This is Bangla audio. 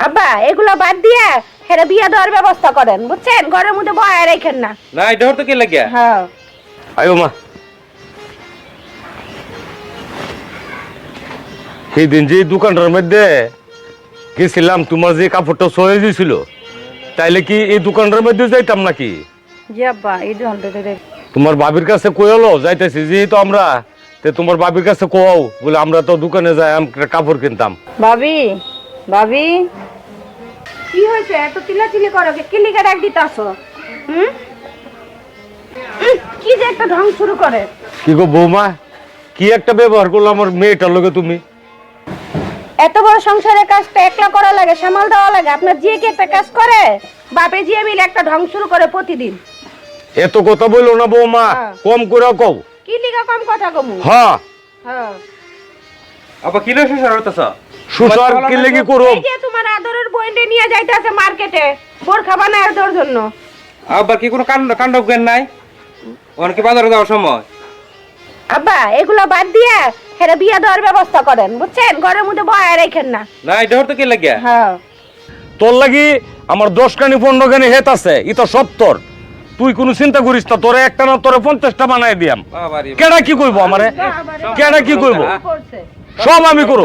আব্বা এগুলো বাদ দিয়ে হেরে বিয়ে দেওয়ার ব্যবস্থা করেন, বুঝছেন? ঘরের মধ্যে বয়া রাখেন না। না এটা হতে কি লাগিয়া? হ্যাঁ আয়ো মা, সেই দিন যে দোকানটার মধ্যে গেছিলাম, তোমার যে কাপড়টা সয়ে দিয়েছিল, তাইলে কি এই দোকানটার মধ্যে যাইতাম নাকি? জি আব্বা, এই দোকানটা তোমার বাবির কাছে কইলো যাইতেছি, যেহেতু আমরা তোমার বাবির কাছে কোয়াও বলে আমরা তো দোকানে যাই আমরা কাপড় কিনতাম। ভাবি, ভাবি কি হয়েছে? এত চিল্লাচিল্লি করো, কি লিখে ডাক দিতাছো? কি যে একটা ঢং শুরু করে। কি গো বৌমা, কি একটা ব্যবহার করলো আমার মেয়েটার লগে তুমি? এত বড় সংসারের কাজটা একলা করা লাগে, সামাল দেওয়া লাগে। আপনার জিয়ে কি একটা কাজ করে? বাপে জিয়ে মিলে একটা ঢং শুরু করে প্রতিদিন। এত কথা বললো না বৌমা, কম করে কও। কি লিখা কম কথা কমু? হ্যাঁ হ্যাঁ, আবার কি লইছ স্যার হইতাছ? সুসার কি লাগি করো? এই যে তোমার আদরের বইন্ডে নিয়ে যাইতাছে মার্কেটে বোরখা বানায় দেওয়ার জন্য। আবার কি কোনো কাণ্ড জ্ঞান নাই? অনেকে বাজারে যাওয়ার সময় আব্বা এগুলো বাদ দিয়ে হেরে বিয়ে দেওয়ার ব্যবস্থা করেন, বুঝছেন? ঘরের মধ্যে বয়া রাখেন না। না এটা হতে কি লাগিয়া? হ্যাঁ তোর লাগি আমার 10 কানি 15 কানি হেত আছে, এটা সত্তর। তুই কোনো চিন্তা করিস না, তোরে একটা না তোরে 50টা বানাই দিয়াম। বাবারে কেডা কি কইবো আমারে? কেডা কি কইবো? করছে সব আমি করব।